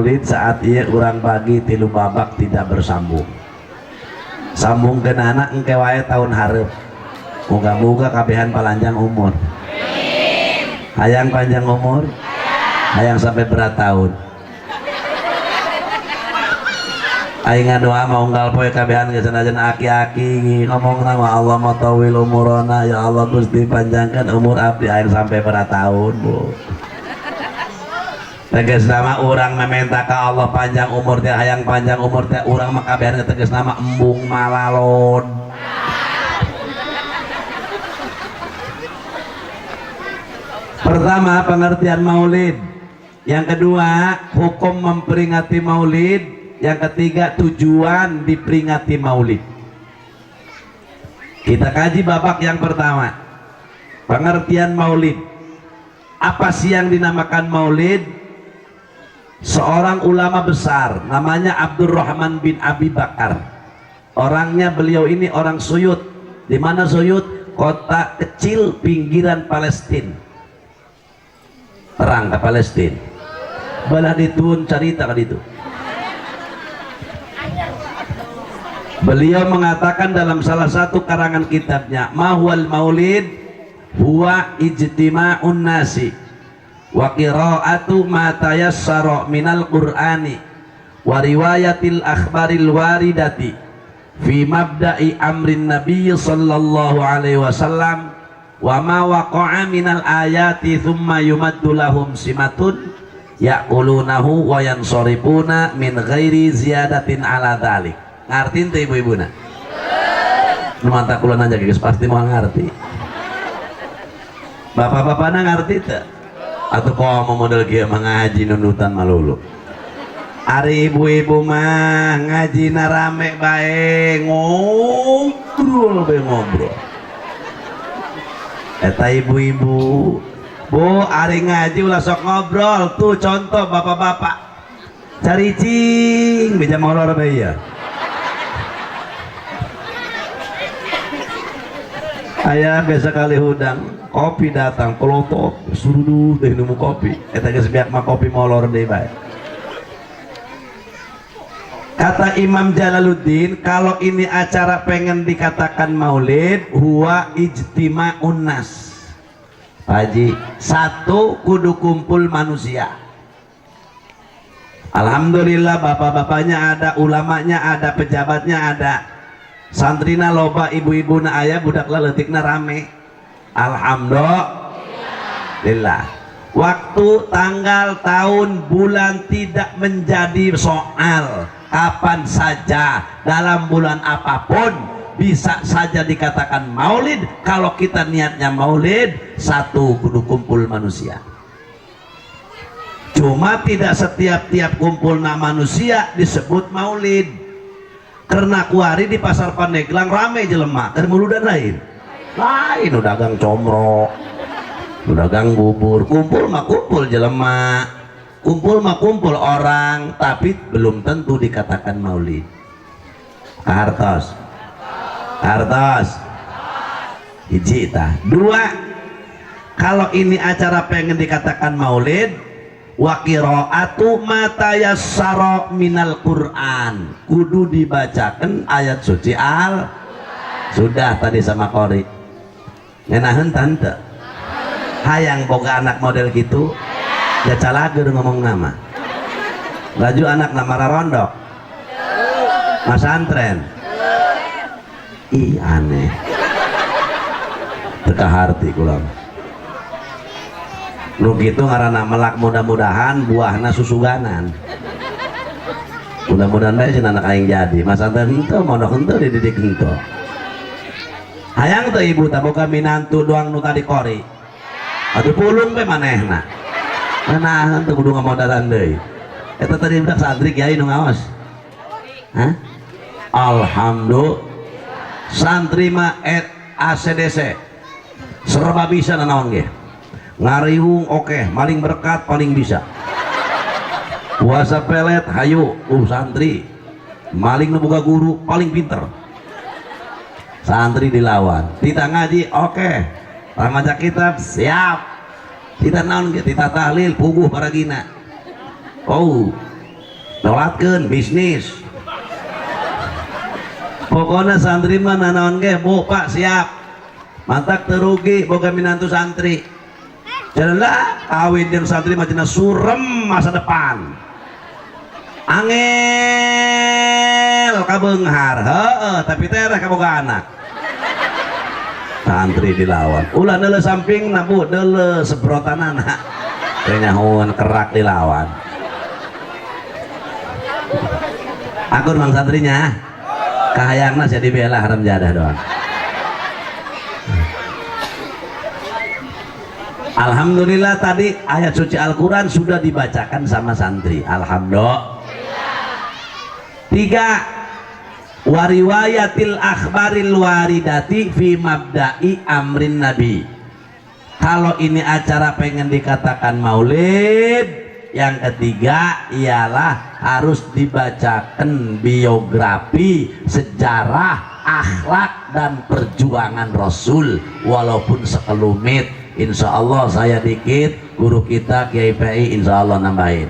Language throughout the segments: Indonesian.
maulid saat ia urang bagi tilu babak tidak bersambung. Sambung ke anak engke wae tahun hareup. Moga-moga kabehan palanjang umur. Hayang panjang umur. Hayang sampai berat tahun. Aing ngadoa maunggal poe kabehan geus sanajan aki-aki ngomong nama Allah matawil umurona, ya Allah Gusti panjangkan umur abdi aing sampai berat tahun, Bu. Tegas nama orang meminta ke Allah panjang umur teh, hayang panjang umur teh, urang mah kabehan tegas nama embung malalon. Pertama, pengertian maulid. Yang kedua, hukum memperingati maulid. Yang ketiga, tujuan diperingati maulid. Kita kaji babak yang pertama, pengertian maulid. Apa sih yang dinamakan maulid? Seorang ulama besar namanya Abdurrahman bin Abi Bakar. Orangnya beliau ini orang Suyut. Di mana Suyut? Kota kecil pinggiran Palestina. Perang ke Palestina. Balah ditun cerita kan itu. Beliau mengatakan dalam salah satu karangan kitabnya, mahwal maulid huwa ijtima'un nasi wa qira'atu ma tayassara minal qur'ani wa riwayatil akhbaril waridati fi mabda'i amrin nabiy sallallahu alaihi wasallam wa ma waqa'a minal ayati thumma yumaddu lahum simatun ya'kulunahu wa yansoripuna min ghairi ziyadatin ala dhalik. Ngartiin tuh ibu-ibu na mantap kulon aja guys, pasti mau ngerti. Bapak-bapaknya ngerti tuh atau kok mau model kia mengaji nunutan malulu. Ari ibu-ibu mah ngaji narame bae ngobrol eta ibu-ibu, Bu, ari ngaji ulah sok ngobrol tuh. Contoh bapak-bapak cari cing bija molor bae ya. Ayah biasa kali hudang kopi datang pelotot suruh deh nemu kopi eta geus biak mah kopi molor deui bae. Kata Imam Jalaluddin, kalau ini acara pengen dikatakan maulid huwa ijtima'un nas. Haji, satu kudu kumpul manusia. Alhamdulillah bapak-bapaknya ada, ulamanya ada, pejabatnya ada. Santrina loba, ibu-ibu na ayah, budak leletikna rame. Alhamdulillah. Waktu, tanggal, tahun, bulan tidak menjadi soal. Kapan saja, dalam bulan apapun bisa saja dikatakan maulid. Kalau kita niatnya maulid, satu kudu kumpul manusia. Cuma tidak setiap-tiap kumpulna manusia disebut maulid. Karena kuari di pasar Pandeglang rame jelema termuludan lain udah dagang comro, udah dagang bubur, kumpul mah kumpul jelema, kumpul mah kumpul orang, tapi belum tentu dikatakan maulid. Hartos hiji tah. Dua, kalau ini acara pengen dikatakan maulid, wa qira'atu ma tayassara minal Qur'an, kudu dibacakan ayat suci al. Sudah tadi sama Qori ngenaheun tante hayang boga anak model gitu ya calager ngomong nama laju anak nama rarondok masantren ih aneh teka harti kulang lu gitu ngaranna melak, mudah-mudahan buahna susuganan. Mudah-mudahan bae cenah anak aing jadi masantren henteu mondok henteu dididik henteu. Hayang tuh ibu taboga minantu doang nu tadi Qori atuh pulung pe manehna manahan teu kudu ngamodalan deui eta tadi budak santri kiai nu ngaos. Hah? Alhamdulillah santri mah ACDC serba bisa nanaon ge. Ngariung oke, maling berkat paling bisa. Puasa pelet hayu santri. Maling nu boga guru paling pinter. Santri dilawan. Tita ngaji oke. Ramaja kitab siap. Tita naon ge, tita tahlil puguh paragina. Oh, Tolatkeun bisnis. Pokoknya santri mana naon ge, Bu Pak siap. Mantak terugi boga minantu santri. Janganlah kawin jeung santri macana surem masa depan. Angel kabeunghar, heeh, tapi teh kaboga anak. Santri dilawan. Ulah deuleu sampingna Bu, deuleu sebrotanana. Teh nyahoan kerak dilawan. Akur mang santrinya. Kahayangna jadi bela haram jadah doang. Alhamdulillah tadi ayat suci Al-Quran sudah dibacakan sama santri. Alhamdulillah. 3. Wariwayatil akhbaril waridati fi mabda'i amrin nabi. Kalau ini acara pengen dikatakan maulid, yang ketiga ialah harus dibacakan biografi, sejarah, akhlak dan perjuangan Rasul walaupun sekelumit. Insya Allah saya dikit, guru kita Kiai PI insya Allah nambahin.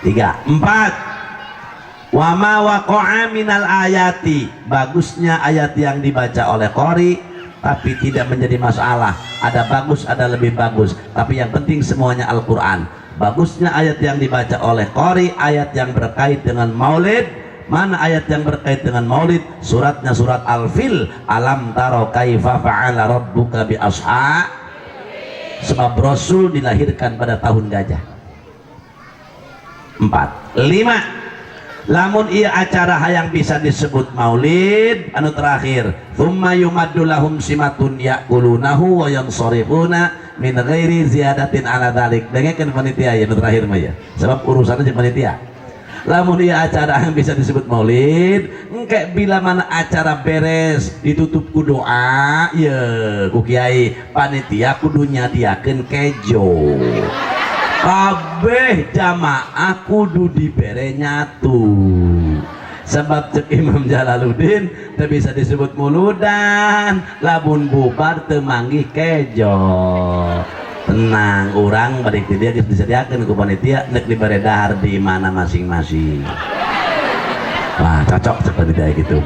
3. 4. Wa ma waqa'a minal ayati. Bagusnya ayat yang dibaca oleh qori tapi tidak menjadi masalah. Ada bagus, ada lebih bagus, tapi yang penting semuanya Al-Quran. Bagusnya ayat yang dibaca oleh qori, ayat yang berkait dengan maulid. Mana ayat yang berkait dengan maulid? Suratnya surat Al-Fil. Alam taro kaifa fa'ala rabbuka bi ashab. Sebab Rasul dilahirkan pada tahun gajah. 4. 5. Lamun ia acara hayang bisa disebut maulid, anu terakhir, thumma yumaddu lahum simatun ya'kulunahu wa yansarifuna min ghairi ziyadatin ala dzalik. Dengekeun panitia ya anu terakhir mah ya. Sebab urusannya jeung panitia. Lamun ia acara yang bisa disebut maulid, engke bila mana acara beres ditutup ku doa, ya ku kiai panitia kudu nyadiakeun kejo. Kabeh jamaah kudu dibere nyatu. Sebab cek Imam Jalaluddin teu bisa disebut muludan, lamun bubar teu manggih kejo. Tenang, orang balik dia geus disediakeun ku panitia neuk dibere dahar di mana masing-masing. Wah, cocok cek panitia gitu.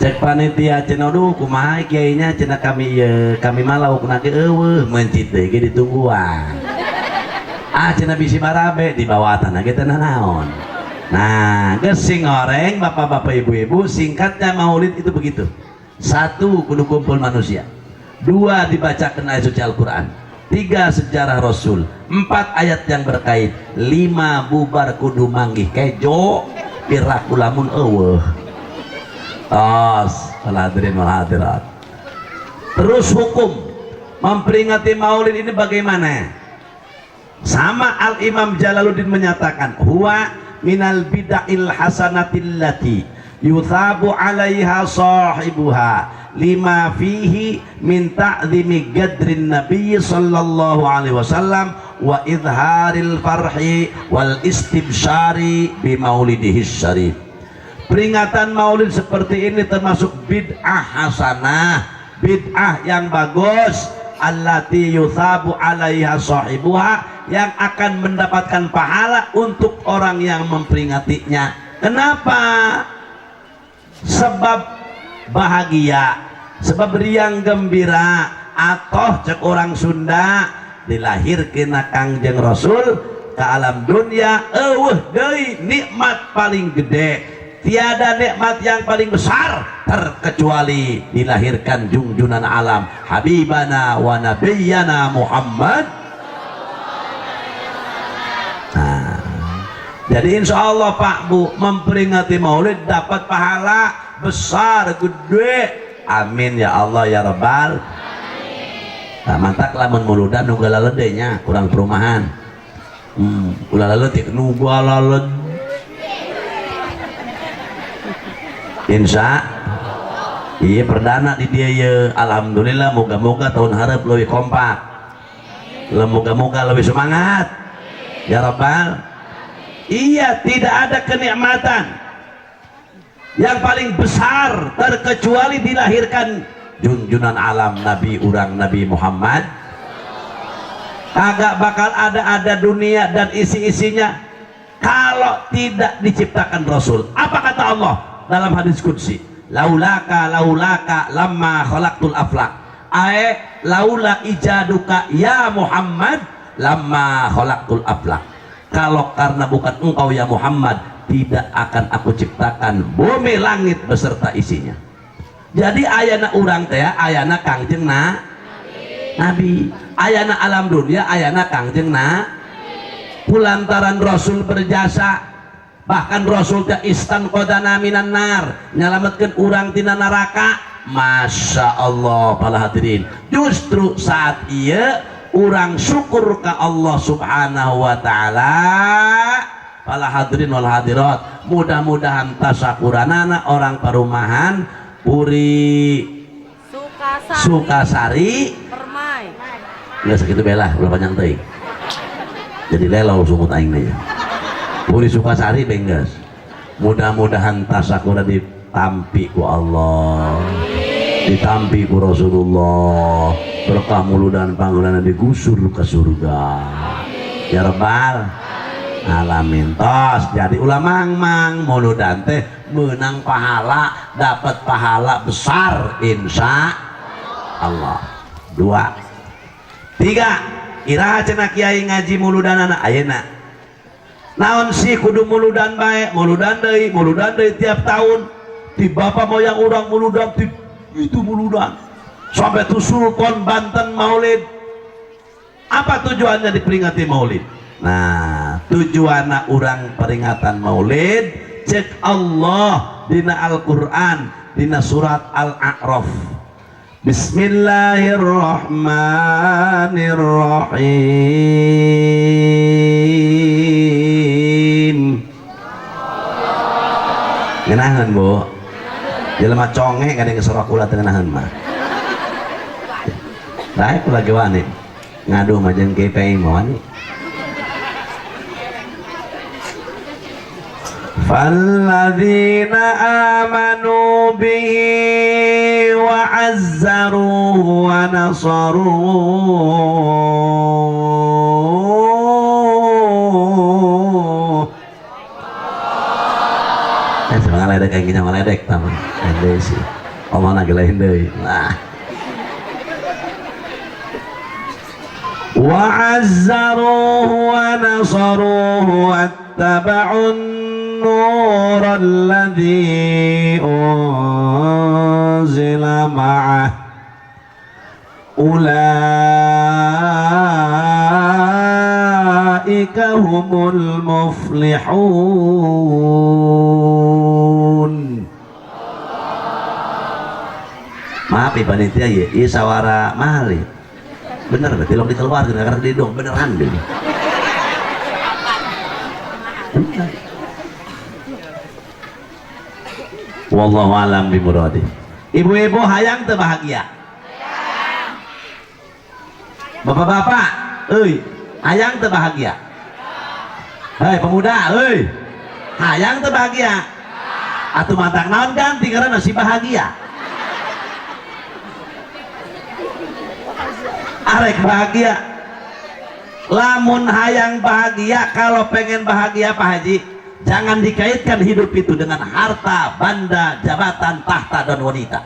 Cek panitia cenah duh kumaha kiai nya cenah kami ieu, kami mah laukna ge eueuh mencit teh ge ditungguan. Cenah bisi barabe di bawah tanah kita naon. Nah, gesing goreng bapak-bapak ibu-ibu, singkatnya maulid itu begitu. 1. Kudu kumpul manusia. 2. Dibacakan ayat suci Al-Quran. 3. Sejarah Rasul. 4. Ayat yang berkait. 5. Bubar kudu manggih kejo piraku lamun eueuh. Tos, hadirin wal hadirat. Terus hukum memperingati maulid ini bagaimana? Sama Al-Imam Jalaluddin menyatakan huwa minal bid'il hasanatil lati yuthabu 'alaiha sahibuha lima fihi min ta'zimi gadrin nabiy sallallahu alaihi wasallam wa idharil farhi wal istibsyari bi maulidihi syarif. Peringatan maulid seperti ini termasuk bid'ah hasanah, bid'ah yang bagus, allati yuthabu 'alaiha sahibuha, yang akan mendapatkan pahala untuk orang yang memperingatinya. Kenapa? Sebab bahagia, sebab riang gembira, atau cek orang Sunda dilahirkeun Kangjeng Rasul ke alam dunia. Eueuh deui nikmat paling gede, tiada nikmat yang paling besar terkecuali dilahirkan junjunan alam Habibana wa Nabiyyana Muhammad. Nah, jadi insya Allah Pak Bu memperingati maulid dapat pahala besar gede. Amin ya Allah ya Rabbal. Nah, mantak lamun muludan nu galaleudenya kurang perumahan. Ulah leutik nu galaled. Insya iya perdana di dia ya. Alhamdulillah, moga-moga tahun harap lebih kompak, moga-moga lebih semangat ya Rabbal. Iya, tidak ada kenikmatan yang paling besar terkecuali dilahirkan junjunan alam Nabi urang Nabi Muhammad. Kagak bakal ada dunia dan isi-isinya kalau tidak diciptakan Rasul. Apa kata Allah dalam hadis qudsi? Laulaka lamma khalaqtul aflaq. Laula ijaduka ya Muhammad lamma khalaqtul aflaq. Kalau karena bukan engkau ya Muhammad, tidak akan aku ciptakan bumi langit beserta isinya. Jadi ayana urang teh ayana Kangjeng Nabi, ayana alam dunia ayana Kangjeng Kulantaran Rasul berjasa, bahkan Rasul teh istan qodana minan nar, nyalametkeun urang tina neraka. Masya Allah para hadirin, justru saat ieu urang syukur ka Allah subhanahu wa ta'ala. Para hadirin wal hadirat, mudah-mudahan tasakuranana orang perumahan Puri Sukasari Permai nggak segitu belah berapa banyak teh jadi lelau sumut aing nih Puri Sukasari benggas. Mudah-mudahan tasakura ditampi ku Allah, ditampi ku Rasulullah, berkah muludan pangulana digusur ke surga ya Rabbal alamin. Tos jadi ulah mang muludan teh menang pahala, dapat pahala besar insya Allah. 2 3 iraha cenah kiai ngaji muludanana ayeuna naon sih kudu muludan bae, muludan deui tiap tahun. Di bapak moyang urang muludan itu muludan sampai tusulkon Banten Maulid. Apa tujuannya diperingati Maulid? Nah, tujuanna urang peringatan Maulid cek Allah dina Al-Qur'an dina surat Al-A'raf. Bismillahirrahmanirrahim. Ngeunaheun Bu. Jelema conge kadang gesorok ulah teu ngeunaheun mah. Daek lagi wani. Ngadu mah jeung KPI mah wani. فالذين آمنوا به وعزروه ونصروه. Semangat ledek kayak gini ledek taman. Ledek sih. Omana gelain deh. Nah. وعزروه ونصروه واتبعوا النور الذي أنزل معه أولئك هم المفلحون. Maaf ya panitia ya, ini sawara mahal ya. Bener berarti lo dikeluarkan karena dia dong beneran deh. Wallahu alam bimuradi. Ibu-ibu hayang teu bahagia? Bapak-bapak, hayang teu bahagia? Hei pemuda, hayang teu bahagia? Atuh mantang naon ganti karena si bahagia. Arek bahagia. Lamun hayang bahagia, kalau pengen bahagia Pak Haji, jangan dikaitkan hidup itu dengan harta, benda, jabatan, tahta, dan wanita.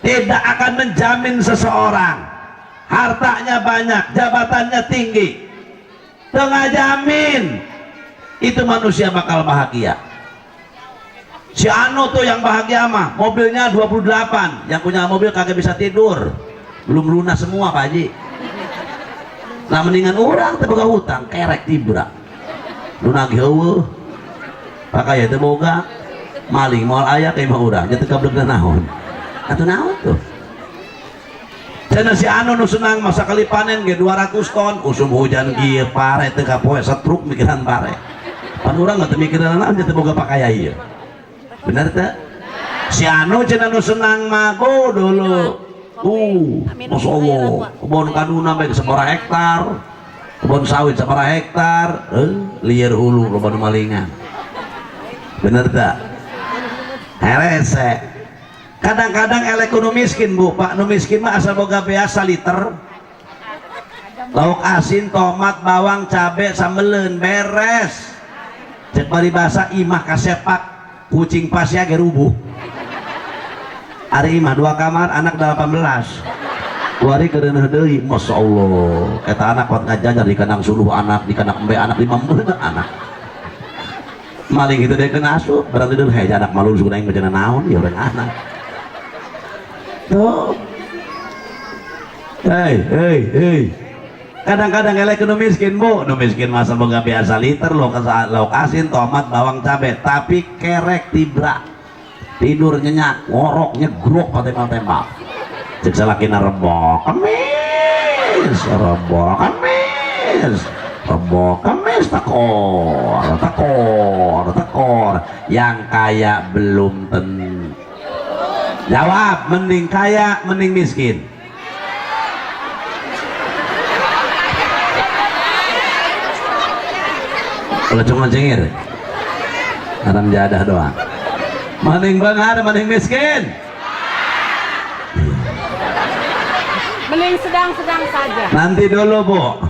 Tidak akan menjamin seseorang. Hartanya banyak, jabatannya tinggi, tengah jamin itu manusia bakal bahagia. Si Anu tuh yang bahagia mah, mobilnya 28, yang punya mobil kagak bisa tidur, belum lunas semua Pak Haji. Nah mendingan orang terbuka hutang, kerek tibra, lunagi heueuh. Pakai teh boga maling moal aya kayak mah urang nya teu kablek naon atuh naon tuh cenah si Anu nu senang masa kali panen ge 200 ton usum hujan kieu pare teu kapoe satruk mikiran pare pan urang teu mikiran naon nya teu boga pakaya ieu bener teh si Anu cenah nu senang mah go dulu Masya Allah kebun kaduna bae sabaraha hektar kebun sawit sabaraha hektar liar hulu loba nu malingan. Bener tak? Herese. Kadang-kadang elek nu miskin Bu, Pak nu miskin mah asal boga biasa liter. Lauk asin, tomat, bawang, cabe, sambeleun beres. cek paribasa imah kasepak kucing pasya ge rubuh. Ari imah 2 kamar anak 18 wari kereneuh deui. Masya Allah eta anak kuat ngajajar di kanang suluh anak di kanang embe anak 50 anak maling itu dia kena asup berarti dulu hei anak malu sudah yang ngejana naon ya orang anak tuh hei kadang-kadang elek nu miskin bu, nu miskin masa boga biasa liter lo asin tomat bawang cabe tapi kerek tibra tidur nyenyak ngorok nyegrok patembak-tembak cek salakina rebok kemis tekor yang kaya belum tentu. Jawab, mending kaya mending miskin? Kalau cuma cengir adam jadah doang. Mending benghar mending miskin? Mending sedang-sedang saja. Nanti dulu bu,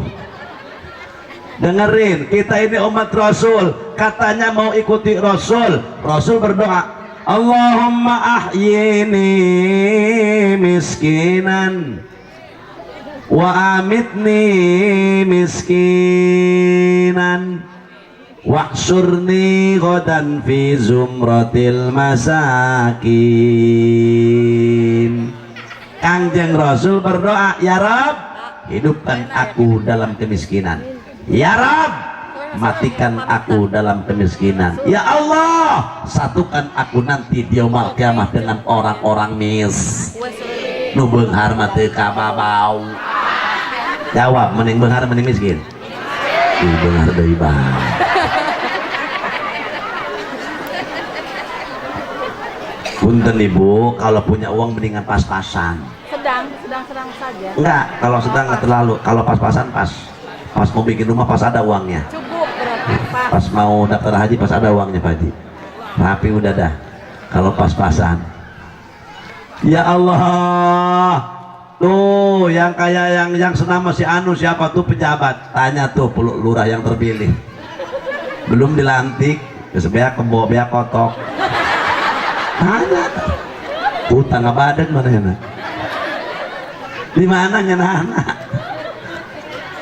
dengerin, kita ini umat Rasul, katanya mau ikuti Rasul. Rasul berdoa, Allahumma ahyini miskinan wa amitni miskinan wahsyurni ghadan fi zumratil masakin. Kangjeng Rasul berdoa, ya Rab, hidupkan aku dalam kemiskinan. Ya Rab, matikan aku dalam kemiskinan. Ya Allah, satukan aku nanti di yaumul kiamah dengan orang-orang nu beunghar mah teu kababau. Jawab, mending beunghar mending miskin? Beunghar deui bae. Punten ibu, kalau punya uang mendingan pas-pasan. Sedang saja. Enggak, kalau sedang nggak terlalu. Kalau pas-pasan pas mau bikin rumah pas ada uangnya. Cukup berarti Pak. Pas mau daftar haji pas ada uangnya Pak Haji. Rapi udah dah. Kalau pas-pasan. Ya Allah, tuh yang kayak yang senama si Anu siapa tuh pejabat? Tanya tuh lurah yang terpilih. Belum dilantik, kesebeak kebo beak kotok. Tanya, utang abadan mana ya? Di mana ngenana?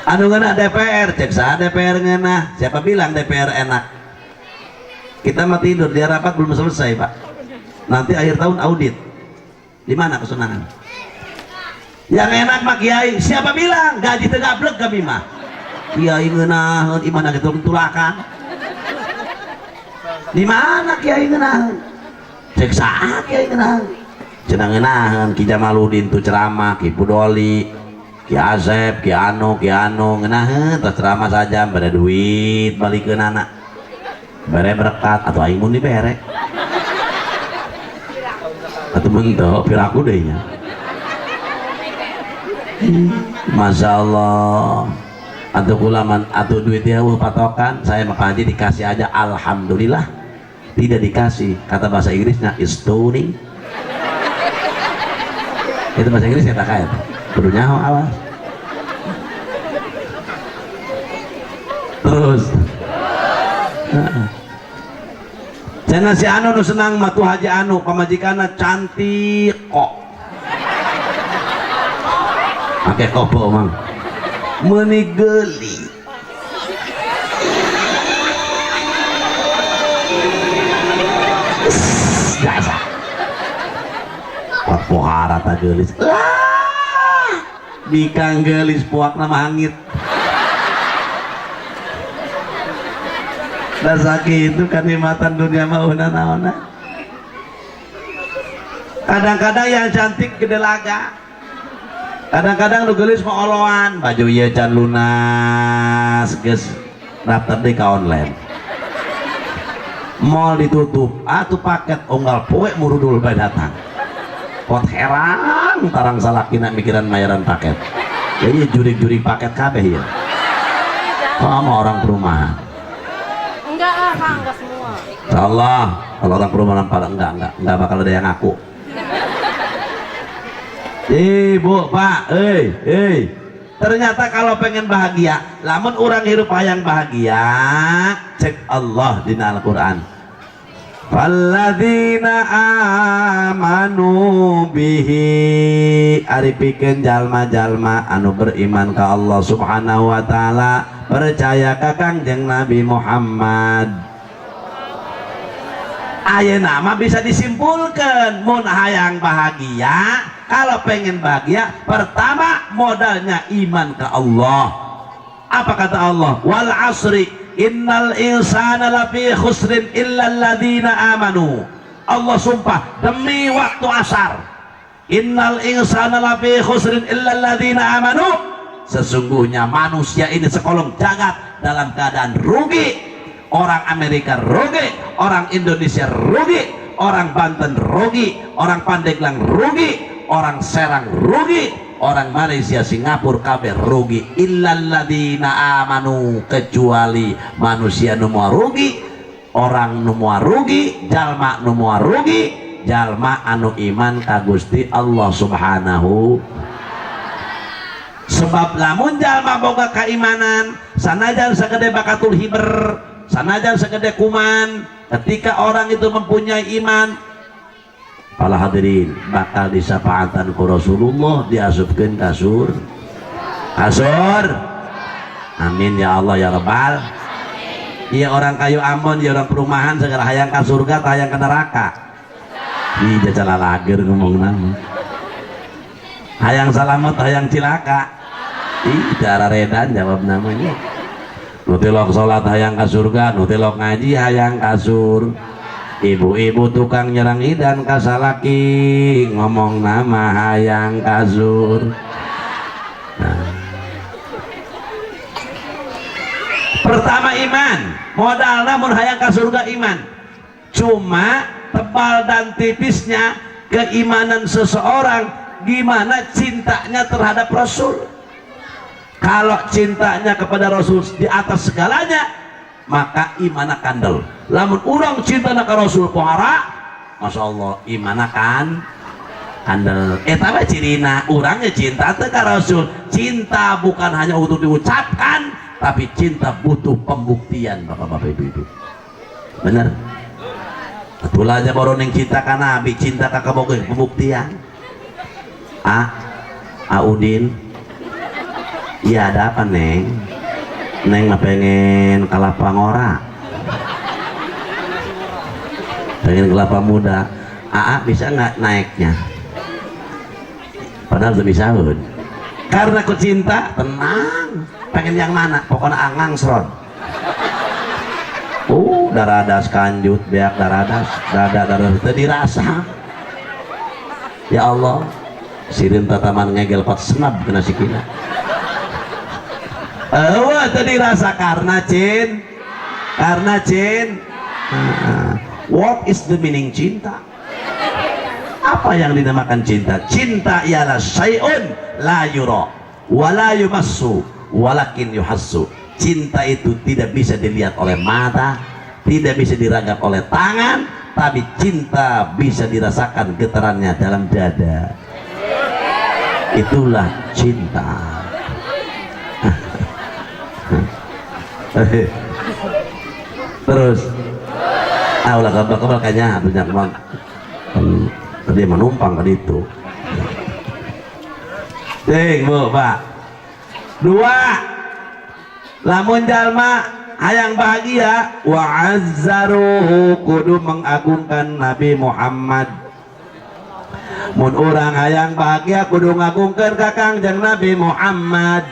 Anu ngena DPR, cek sah DPR ngena. Siapa bilang DPR enak? Kita mah tidur, dia rapat belum selesai Pak. Nanti akhir tahun audit. Di mana kesenangan? Yang enak mah Kiai. Siapa bilang? Gaji tegablek kami mah. Kiai ngena, di mana gitu tulakan? Di mana Kiai ngena? Cek sah Kiai ngena. Cenah ngeunaheun Ki Jamaludin tuh ceramah, Ki Budoli, Ki Asep, Ki Anu ngeunaheun terus ceramah saja bade duit balikeun anak. Bere berkat atau aing mun dibere. Atuh mentok piraku deui nya. Masya Allah. Atuh kulaman atuh duit ya patokan saya mah Pak Haji dikasih aja alhamdulillah. Tidak dikasih kata bahasa Inggrisnya stoning. Itu bahasa Inggris ya tak kaya kudu nyaho awas. Terus cenah si Anu nu senang matu Haji Anu pamajikanna cantik kok ake kopo mang meuni geuli jasa pohara tak gelis bikang gelis puak nama hangit dan sakit itu kenikmatan dunia mauna naona. Kadang-kadang yang cantik gede laga, kadang-kadang lu gelis mau oloan baju ieu can lunas geus daftar di ka online mall ditutup atuh paket unggal poe murudul bae datang pot heran tarang salakina mikiran bayaran paket jadi jurig-jurig paket kabeh ya sama orang perumahan Enggak lah Kang, enggak semua. Insyaallah kalau orang perumahan pada enggak bakal ada yang ngaku. Bu, Pak, Ternyata kalau pengen bahagia, lamun orang hirup hayang bahagia, cek Allah di Al-Quran. Walladzina amanu bihi, aripikeun jalma-jalma anu beriman ka Allah Subhanahu wa taala, percaya ka Kangjeng Nabi Muhammad. Ayeuna mah bisa disimpulkan mun hayang bahagia, kalau pengen bahagia pertama modalnya iman ke Allah. Apa kata Allah? Wal asri innal insana lafi khusrin illa alladzina amanu. Allah sumpah demi waktu asar, innal insana lafi khusrin illa alladzina amanu, sesungguhnya manusia ini sekolong jagat dalam keadaan rugi. Orang Amerika rugi, orang Indonesia rugi, orang Banten rugi, orang Pandeglang rugi, orang Serang rugi, orang Malaysia, Singapura kabeh rugi. Illalladzina amanu, kecuali manusia nu moal rugi, orang nu moal rugi, jalma nu moal rugi, jalma anu iman ka Gusti Allah Subhanahu. Sebab lamun jalma boga keimanan, sanajan sagede bakatul hiber, sanajan segede kuman, ketika orang itu mempunyai iman, para hadirin bakal disapaatan ku Rasulullah, diasupkeun kasur kasur. Amin ya Allah ya Rabbal. Iya orang kayu Ambon, iya orang perumahan segala hayang ka surga, hayang ke neraka. Ih jajal lager ngomong nama. Hayang salamet, hayang cilaka. Ih cara redan jawab namanya. Nutilok sholat hayang ka surga, nutilok ngaji hayang kasur. Ibu-ibu tukang nyerang idan kasalaki, ngomong nama hayang kasur. Nah. Pertama iman, modal namun hayang ka surga iman. Cuma tebal dan tipisnya keimanan seseorang, gimana cintanya terhadap Rasul. Kalau cintanya kepada Rasul di atas segalanya, maka iman kandel. Lamun urang cinta ke Rasul pohara, masya Allah iman kan kandel. Tapi cirina urangnya cinta ke Rasul. Cinta bukan hanya untuk diucapkan, tapi cinta butuh pembuktian, bapak-bapak ibu-ibu. Bener? Betul aja baru neng cinta ka Nabi, cinta ka kabogoy pembuktian. Udin. Iya ada apa Neng? Neng mah pengen kelapa ngora, pengen kelapa muda. Bisa nggak naiknya? Padahal lebih sahun. Karena ku cinta, tenang. Pengen yang mana? Pokoknya angang seron. Daradas kanjut, beak daradas, dada itu dirasa. Ya Allah, sirin tataman ngegel pat senab kena sikina. Tadi rasa karena cinta. What is the meaning cinta? Apa yang dinamakan cinta? Cinta ialah syai'un la yura wa la yumassu walakin yuhassu. Cinta itu tidak bisa dilihat oleh mata, tidak bisa diragap oleh tangan, tapi cinta bisa dirasakan getarannya dalam dada. Itulah cinta. Terus ulah kabel kayaknya punya kemang tadi menumpang tadi itu. Bu Pak. 2, lamun jalma hayang bahagia, wa azzaru, kudu mengagungkan Nabi Muhammad. Mun orang hayang bahagia kudu ngagungkeun ka Kangjeng Nabi Muhammad.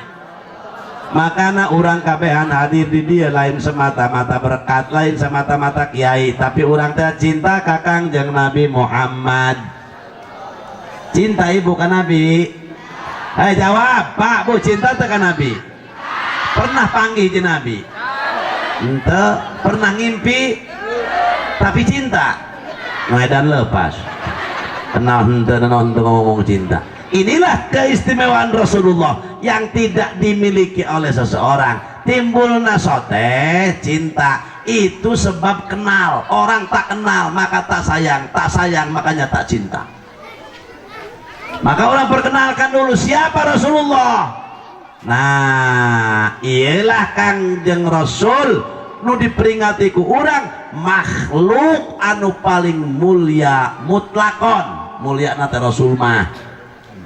Makanya orang kabehan hadir di dia lain semata-mata berkat, lain semata-mata kiai, tapi orang teh cinta ka Kangjeng Nabi Muhammad. Cinta ibu ka Nabi? Jawab Pak Bu, cinta teh ka Nabi? Pernah panggil di Nabi? Ente. Pernah ngimpi? Tapi cinta? Medan lepas. Kenal ente ngomong cinta. Inilah keistimewaan Rasulullah yang tidak dimiliki oleh seseorang. Timbul nasote cinta itu sebab kenal. Orang tak kenal maka tak sayang makanya tak cinta. Maka orang perkenalkan dulu siapa Rasulullah. Nah iyalah Kangjeng Rasul nu diperingati ku urang makhluk anu paling mulia mutlakon, mulia nate Rasul mah.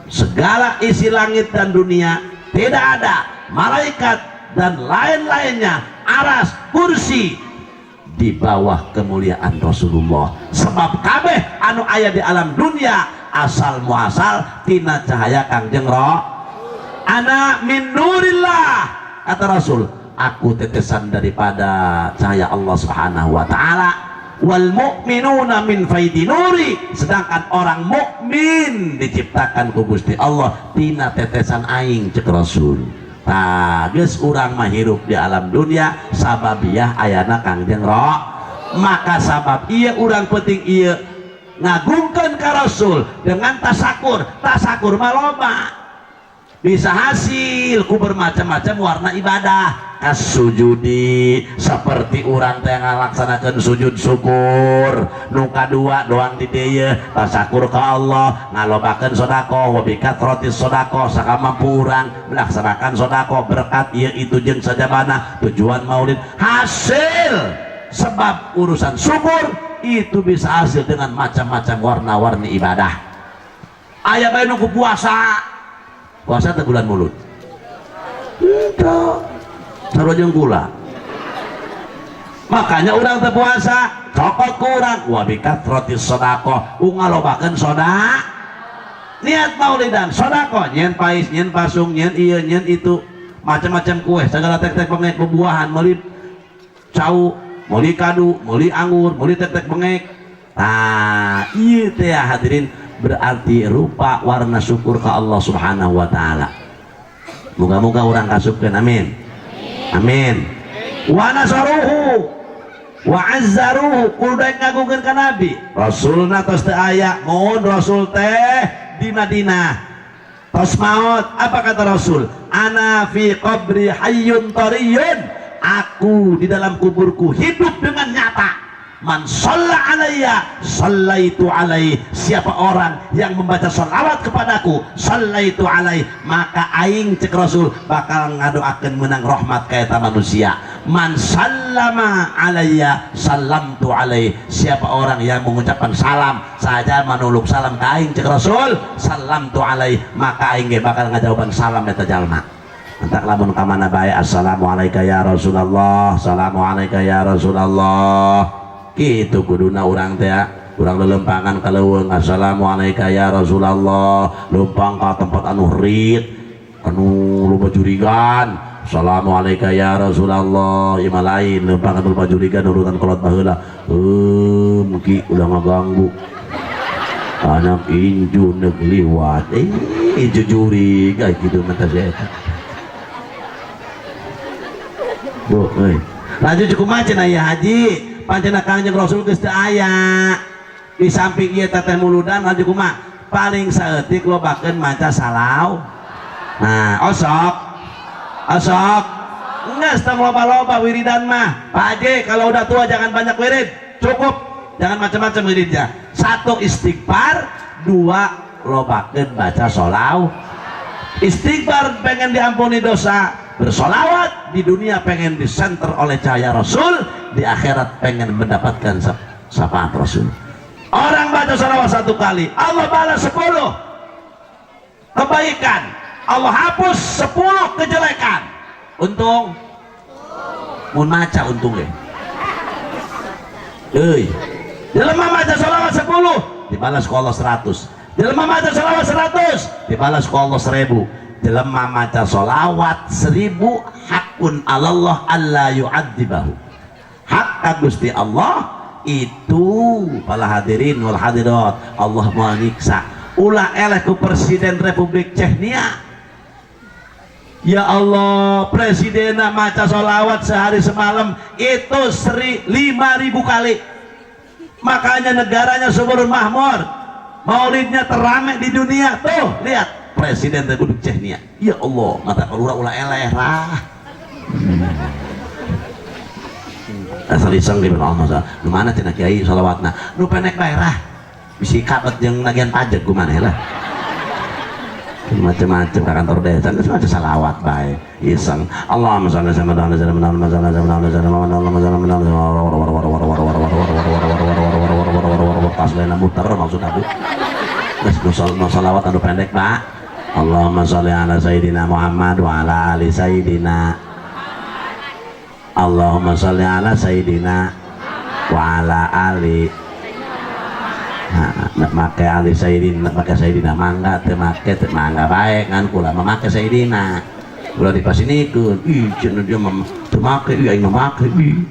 Segala isi langit dan dunia tidak ada malaikat dan lain-lainnya, aras, kursi di bawah kemuliaan Rasulullah. Sebab kabeh anu aya di alam dunia asal muasal tina cahaya Kangjeng Ana min nurillah, kata Rasul, aku tetesan daripada cahaya Allah Subhanahu wa taala. Wal mu'minuna min faidi nuri, sedangkan orang mukmin diciptakan ku Gusti Allah tina tetesan aing, cek Rasul. Tah geus urang mah hirup di alam dunia sababiah ayana Kangjeng maka sabab ieu urang penting ieu ngagungkeun ka Rasul dengan tasakur. Tasakur mah loba bisa hasil ku bermacam-macam warna ibadah, kasujudi seperti orang teh ngalaksanakeun sujud syukur, nu kadua doang di dieu tasakur ka Allah, ngalobakeun sedekah, wa bikathratis sedekah sakamampu urang melaksanakan sedekah berkat ieu itu jeung sajabana tujuan maulid. Hasil sebab urusan syukur itu bisa hasil dengan macam-macam warna-warni ibadah. Aya bae nu ku puasa, puasa teh bulan mulut itu sarojeng gula, makanya orang teh puasa cokot kurang wabikat roti sodako ngalobakeun soda niat maulidan sodako nyen pais nyen pasung nyen iya nyen itu macam-macam kue segala tek-tek bengek bubuahan meuli cau meuli kadu meuli anggur meuli tek-tek bengek. Nah ieu teh hadirin berarti rupa warna syukur ke Allah Subhanahu wa taala. Moga-moga orang kasupkeun, amin. Amin. Wa nasaruhu wa azzaruhu, kudu ngagungkeun ka Nabi. Rasulna tos teu aya, mohon Rasul teh di Madinah. Tos maot, apa kata Rasul? Ana fi qabri hayyun tariyun. Aku di dalam kuburku hidup dengan nyata. Man shalla alayya shallaitu alaihi, siapa orang yang membaca sholawat kepadaku shallaitu alaihi, maka aing cek Rasul bakal ngadoakeun menang rahmat ka eta manusia. Man sallama alayya sallamtu alaihi, siapa orang yang mengucapkan salam saja manuluk salam ka aing cek Rasul sallamtu alaihi, maka aing ge bakal ngajawaban salam eta jalma. Entak lamun ka mana bae assalamualaikum ya Rasulullah, assalamualaikum ya Rasulullah. Gitu kuduna orang teh, orang lelempangan ka leuweung assalamualaikum ya Rasulullah, lempang ka tempat anu rit anu loba jurigan assalamualaikum ya Rasulullah. Ieu mah lain lempang anu loba jurigan urutan kolot baheula mugi udah ngaganggu anak inju neuk liwat inju juriga kitu mah teh eta. Bo euy lanjut cukup macen aya haji pancena Kangjeng Rasul geus teu aya di samping ieu teteh muludan lanjut kumaha paling saeutik lobakeun maca salaw. Nah osok geus teu loba-loba wiridan mah Pak Haji, kalau udah tua jangan banyak wirid, cukup jangan macam-macam wiridnya. 1 istighfar, 2 lobakeun baca salaw. Istighfar pengen diampuni dosa, bersolawat di dunia pengen disenter oleh cahaya Rasul, di akhirat pengen mendapatkan syafaat Rasul. Orang baca salawat 1 kali Allah balas 10 kebaikan, Allah hapus 10 kejelekan. Untung mun maca untung deh euy. Jelema maca salawat 10 dibalas ku Allah 100, jelema maca salawat 100 dibalas ku Allah 1000. Jelema maca sholawat 1000 hakun Allah alla yu'adzibahu, hak ka Gusti Allah itu para hadirin wal hadirat Allah mau nyiksa. Ulah eleh ku Presiden Republik Chechnya, ya Allah presidenna maca sholawat sehari semalam itu 5.000 kali. Makanya negaranya subur makmur, maulidnya terame di dunia. Tuh lihat Presiden Republik Chechnya, ya Allah mata ulah eleh lah. Asal iseng di Allah nu mana cenah kiai sholawatna nu pendek bae rah bisi kabet jeung nagian pajak gimana lah. macam-macam ke kantor desa itu cuma salawat baik iseng Allahumma sholli ala Sayyidina muter maksud aku salawat anu pendek Pak Allahumma sholli ala Sayyidina Muhammad wa ala ali Sayyidina Allahumma sholli ala Sayyidina wa ala ali nak make ali Sayyidina, nak make Sayyidina mangga teu make teu mangga bae ngan kula make Sayyidina kula dipasinikeun ih cenah dia mah teu make ih aing mah make ih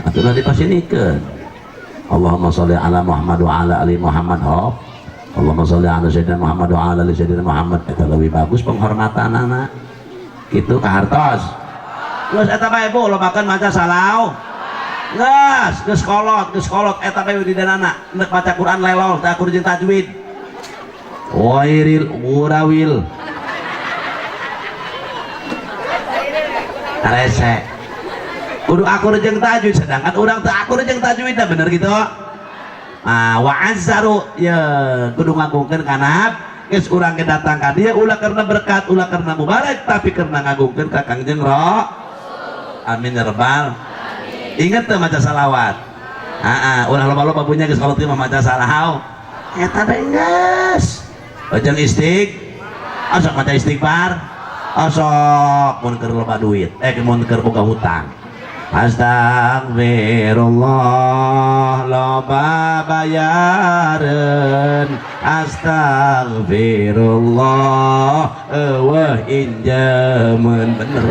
atuh dipasinikeun Allahumma sholli ala Muhammad wa ala ali Muhammad Allahumma sholli ala Sayyidina Muhammad wa ala ali Sayyidina Muhammad eta leuwih bagus penghormatanana kitu kahartos geus eta bae Bu lobakeun maca salau geus kolot eta bae wididanana nek baca Quran lelol teh akur jeung tajwid wairil murawil rese kudu akur jeung tajwid sedangkan urang teu akur jeung tajwid dah bener gitu wa azzaru ya kudu ngagungkeun kana geus urang ge datang ka dieu ulah karena berkat ulah karena mubarak tapi karena ngagungkeun ka Kangjeng Rasul amin ya rabbal ingat tuh maca salawat ulah loba-loba punya geus kalau teu maca salawat eta teh geus bacaan asok maca istighfar asok mun keur loba duit mun keur boga hutang astagfirullah loba bayareun astagfirullah eueuh injemeun bener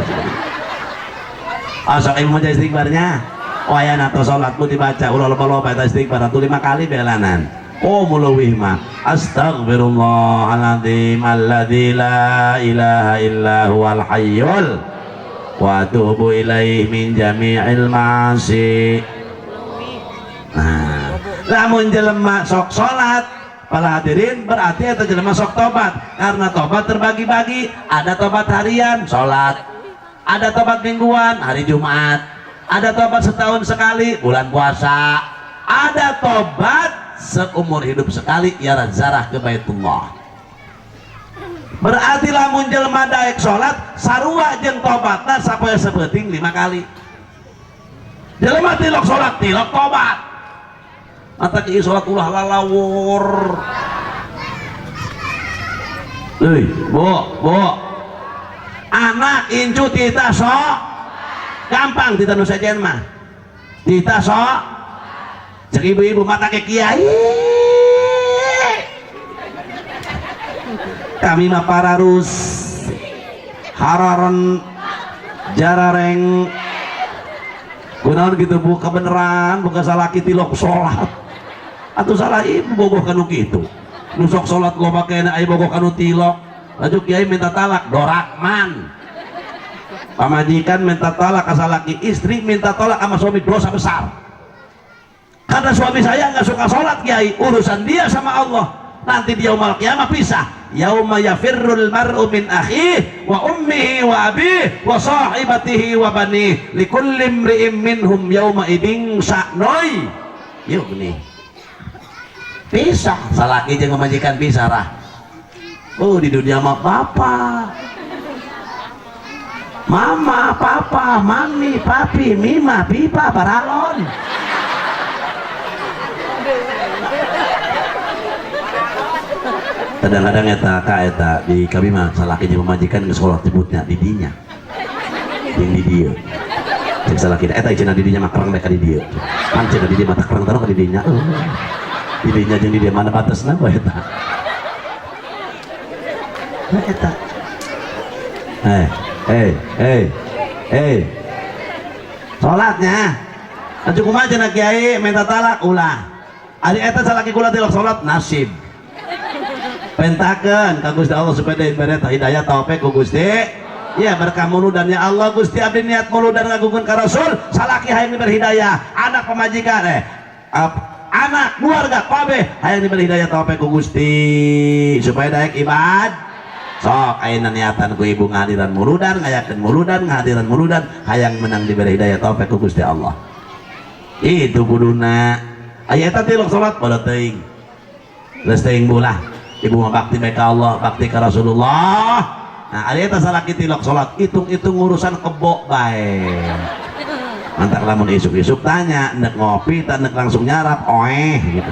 asok ibu maca istighfarnya wayana atau sholatmu dibaca ulah loba-loba eta istighfar atuh 5 kali belanan muleuwih mah astagfirullahaladzim alladzi la ilaha illa huwal hayyul wa atubu ilaih min jami'il ma'asi. Nah lamun jelema sok sholat para hadirin berarti eta jelema sok tobat karena tobat terbagi-bagi ada tobat harian sholat ada tobat mingguan hari Jumat ada tobat setahun sekali bulan puasa ada tobat seumur hidup sekali ya zarah ke Baitullah berarti lamun jelema daek sholat sarua jeung tobatna sapoe sebeuting 5 kali jelema tilok sholat tilok tobat mata kieu sholat ulah lalawur euy bu anak incu tita sok gampang tita nu sajen mah tita sok cek ibu-ibu mata ke kiai kami mah pararus hararon jarareng kunaon gitu bu kebeneran bukan salah kitilok sholat atau salah ibu bogoh kanu gitu nusok sholat loba kena ayo bogoh kanu tilok laju kiai minta talak dorakman pamajikan minta talak asal laki istri minta tolak sama suami dosa besar karena suami saya nggak suka sholat kiai urusan dia sama Allah nanti di yaumul qiyamah pisah yauma yafirrul mar'u min akhihi wa ummihi wa abihi wa sahibatihi wa banihi likulli imri'in minhum yauma idin sa'noi yuk nih pisah salaki jeung pamajikan pisah rah di dunia mah papa mama papa mami papi mima pipa paralon kadang-kadang eta di kami mah salaki jeung pamajikan geus sholat nyebutnya didinya jeung di dieu cek salaki eta cenah didinya mah kereng mereka di dieu pan cenah di dieu mah kereng taruh ka didinya didinya jeung di dieu mana batasna bae eta eta sholatnya cukup aja nak kiai minta talak ulah ari eta salaki kula tilok sholat nasib pentakeun ka Gusti Allah supaya diberi hidayah taufik ku Gusti ya berkah muludan ya Allah Gusti abdi niat muludan ngagungkeun ka Rasul salaki hayang diberi hidayah anak pamajikan anak keluarga kabeh hayang diberi hidayah taufik ku Gusti supaya daek ibad sok ayeuna niatan ku ibu ngahadiran muludan ngayakeun muludan ngahadiran muludan hayang menang diberi hidayah taufik ku Gusti Allah itu kuduna aya eta tilok salat pada teuing geus teuing bulah ibu mah bakti baik ka Allah, bakti ka Rasulullah. Nah ari eta salaki tilok salat hitung-hitung urusan kebo bae. Mantak lamun isuk-isuk tanya nek ngopi tak nek langsung nyarap gitu.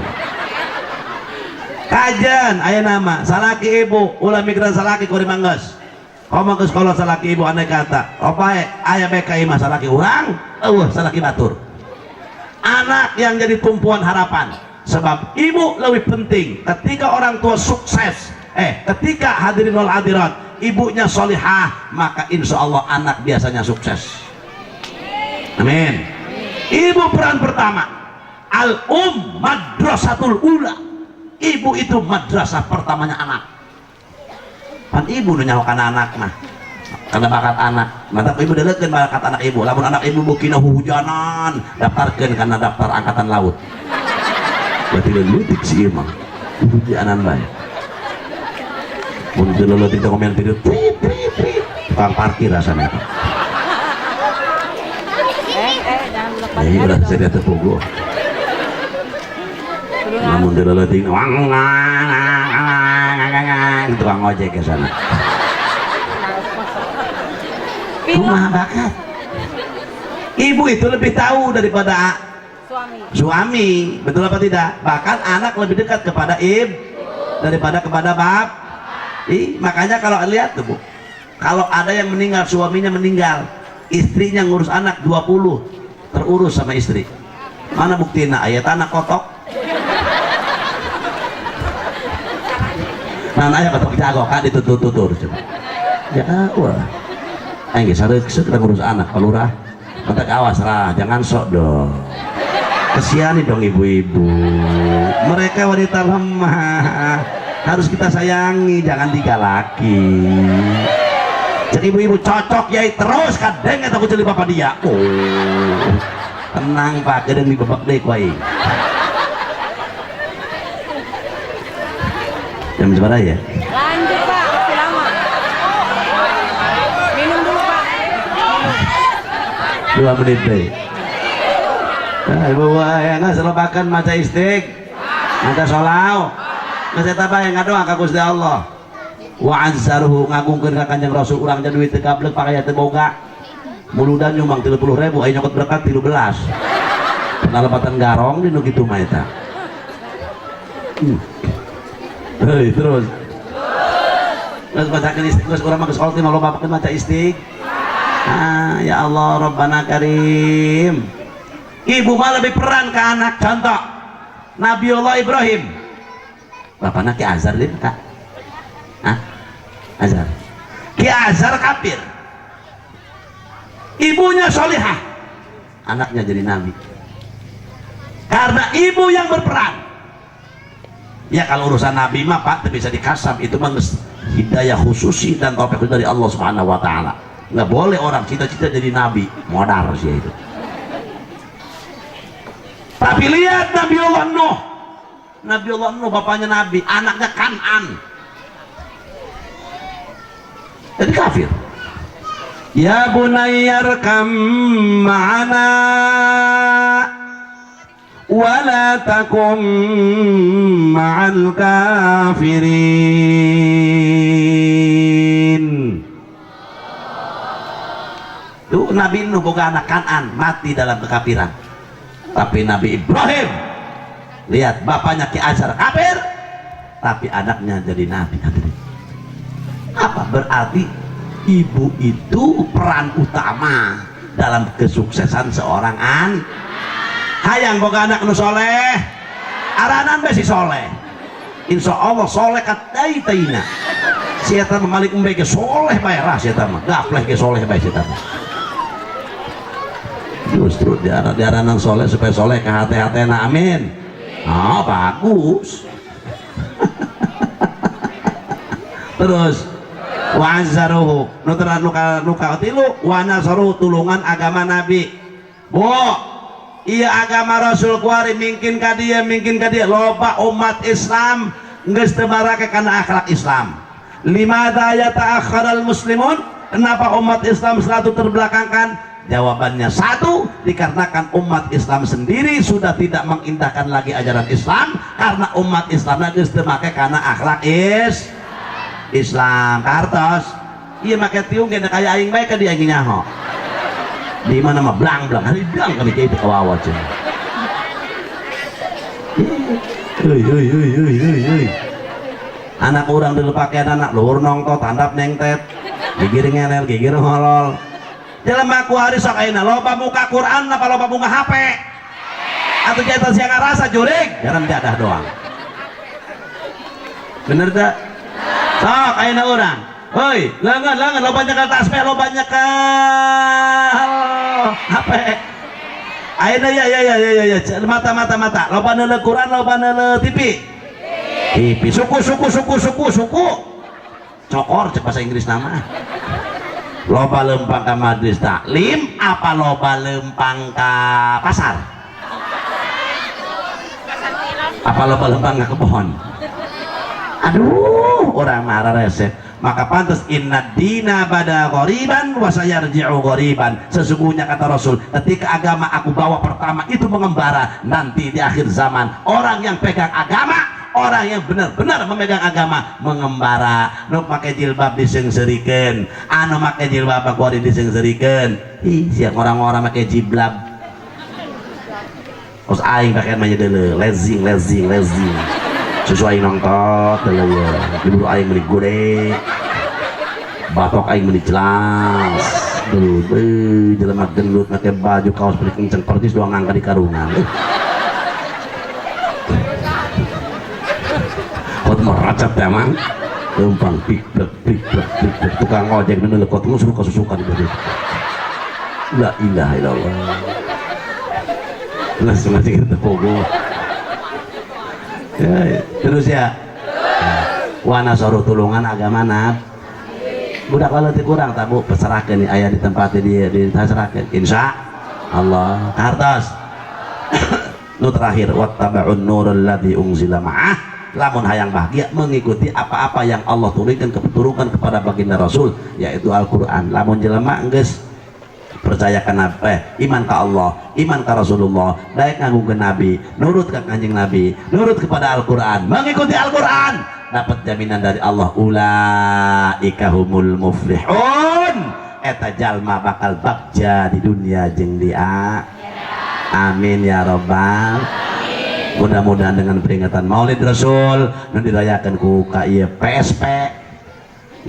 Kajen aya nama salaki ibu ulah mikiran salaki kuring manggeus. Komo ke sekolah salaki ibu aneh kata opae aya BKI mah salaki urang salaki batur. Anak yang jadi tumpuan harapan, sebab ibu lebih penting ketika orang tua sukses ketika hadirin wal hadirat ibunya solihah, maka insya Allah anak biasanya sukses. Amin. Ibu peran pertama, madrasatul ula. Ibu itu madrasah pertamanya anak. Pan ibu nu nyahokan anak mah karena bakat anak. Mantap ibu delekeun bakat anak ibu. Lamun anak ibu bukina hujanan, daftarkeun kana daftar angkatan laut. Berarti leutik si imam. Hujanan bae. Mun teu leutik teh komen tidur. Tukang parkir rasana. Jangan lepas. Ya udah saya terpugu. Namun teu leutik tukang ojek ke sana. Kumaha bakat? Ibu itu lebih tahu daripada suami, betul apa tidak? Bahkan anak lebih dekat kepada ibu daripada kepada bap. Makanya kalau lihat tuh Bu, kalau ada yang meninggal, suaminya meninggal, istrinya ngurus anak 20 terurus sama istri. Mana buktinya? Ayat anak kotok. Nah, ayah kotok jago kan ditutur coba. Ya wah. Enggak sareuk kita ngurus anak palurah. Kontak awas lah, jangan sok dong. Kesiani dong ibu-ibu. Mereka wanita lemah. Harus kita sayangi, jangan digalaki. Cek ibu-ibu cocok yai terus kadang eta ku ceuli bapak dia. Tenang Pak, gedeng di babak deuk wae. Jam berapa ya? Lanjut Pak, masih lama. Minum dulu Pak. 2 menit deh. Nah, ibu yang nggak selebakan maca istik, maca solau, nggak apa yang ngadoa ka Gusti Allah. Wa azzaruhu ngagungkeun ka Kanjeng Rasul urang jadi duit teu gablek pakaya teu boga. Muludan nyumbang 30.000 aya nyokot berkat 13. Penalebatan garong di nu kitu mah eta. Hei, terus bacakan istik, terus orang makan sekolah mau bapak baca istik. Ya Allah Rabbana Karim. Ibu mah lebih peran ke anak. Contoh Nabiullah Ibrahim, bapaknya Ki Azhar deh kak. Azhar Ki Azhar kafir, ibunya solihah, anaknya jadi nabi karena ibu yang berperan. Ya kalau urusan nabi mah Pak bisa dikasam, itu mah hidayah khususi dan taufik dari Allah Subhanahu wa taala. Nggak boleh orang cita-cita jadi nabi, modar sih itu. Tapi lihat Nabiullah Nuh. Nabiullah Nuh bapaknya nabi, anaknya Kan'an. Jadi kafir. Ya bunayyarkam ma'ana wala takum ma'al kafirin. Tuh Nabi Nuh boga anak Kan'an mati dalam kekafiran. Tapi Nabi Ibrahim, lihat bapaknya Ki Azhar kafir, tapi anaknya jadi nabi. Apa berarti ibu itu peran utama dalam kesuksesan seorang anak. Hayang boga anak nu soleh, aranan besi soleh. Insya Allah soleh katai taina. Siapa memalik membagi soleh bayar siapa mah, gapleh ke soleh bayar siapa. Justru diaranan soleh supaya soleh ke hati-hati na amin. Oh bagus. Terus wa'azzaruhu nuteran nuka tilu wa nasaruhu tulungan agama Nabi. Bu, iya agama Rasul kuari mungkin ka dia loba umat Islam geus teu barake kana akhlak Islam. Limadza yata'akhkharal muslimun? Kenapa umat Islam selalu terbelakangkan? Jawabannya satu, dikarenakan umat Islam sendiri sudah tidak mengindahkan lagi ajaran Islam, karena umat Islam lagi memakai karena akhlak Islam. Kartos iya make tiung kena kayak aing bae ka dia aing nyaho di mana mah blang hari blang kami kayak itu kawawa cuy. Anak orang dulu pakaian anak luhur nongtot handap nengtet gigir ngelel gigir ngolol jalan aku hari sok aina loba muka Quran apa loba muka HP atau jatuh siang rasa jurig jarang jadah doang bener tak sok aina orang hoi lengan loba nyekel tasbih loba nyekel HP aina ya mata loba neule Quran loba neule TV suku cokor cek bahasa Inggris nama loba lempang ke majelis taklim apa loba lempang ke pasar apa loba lempang ke kebon aduh orang marah resep maka pantas inna dina bada ghoriban wa sayarji'u ghoriban sesungguhnya kata Rasul ketika agama aku bawa pertama itu mengembara nanti di akhir zaman orang yang pegang agama orang yang benar-benar memegang agama mengembara nu pakai jilbab disengserikan anu pakai jilbab aku disengserikan siap orang-orang pakai jilbab terus aing pakai mah deuleu lezing susu aing nongtot deuleu ya diburu aing meuli gede batok aing meuli jelas deuleu jelema gendut pakai baju kaos beli kenceng persis doang ngangka di karungan meracap emang lempang pik tukang ojek bener lekot suka di bawah la ilaha illallah langsung aja kita pogo ya, terus ya wana soruh tulungan agama nab budak kalau kurang tabu peserakan nih ayah di tempat dia ditaserakan insya Allah kartos nu terakhir wattaba'un nurul ladzi unzila ma'ah lamun hayang bahagia mengikuti apa-apa yang Allah turunkan kepada baginda Rasul yaitu Al-Quran. Lamun jelema geus percayakan apa iman ke Allah iman ke Rasulullah daek nganggukeun Nabi nurut ke kanjeng Nabi nurut kepada Al-Quran mengikuti Al-Quran dapat jaminan dari Allah ulaika humul muflihun eta jalma bakal bagja di dunia jeung di amin ya robbal. Mudah-mudahan dengan peringatan Maulid Rasul yang dirayakan ku KIA PSP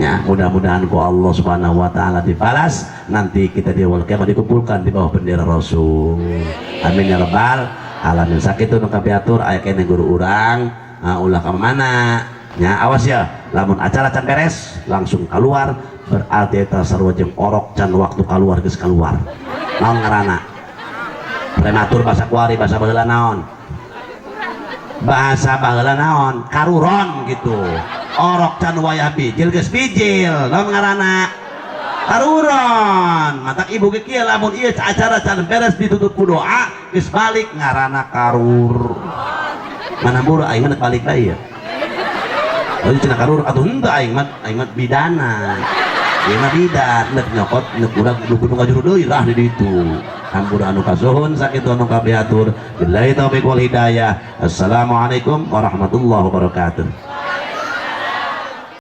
ya mudah-mudahan ku Allah Subhanahu wa taala dibalas nanti kita di awal kiamat dikumpulkan di bawah bendera Rasul amin ya rabbal alamin sakitu nu kapiatur aya keneh guru urang ulah ka mana nya awas ya lamun acara can beres langsung keluar berarti eta sarua jeung orok can waktu keluar geus keluar naon ngaranna prematur bahasa kuari bahasa baheula naon bahasa baheula naon karuron gitu orok can wayah bijil geus bijil naon ngaranna karuron matak ibu ge kieu lamun ieu acara can beres ditutup ku doa geus balik ngaranna karur mana murah aing mah balik bae ya oh cenah karur atuh henteu aing mah bidana ieu mah bidan neuk nyokot neuk urang kudu ngajuru deui lah di ditu hampura anu kasuhun sakitu anu kapiatur billahi taufiq wal hidayah assalamualaikum warahmatullahi wabarakatuh.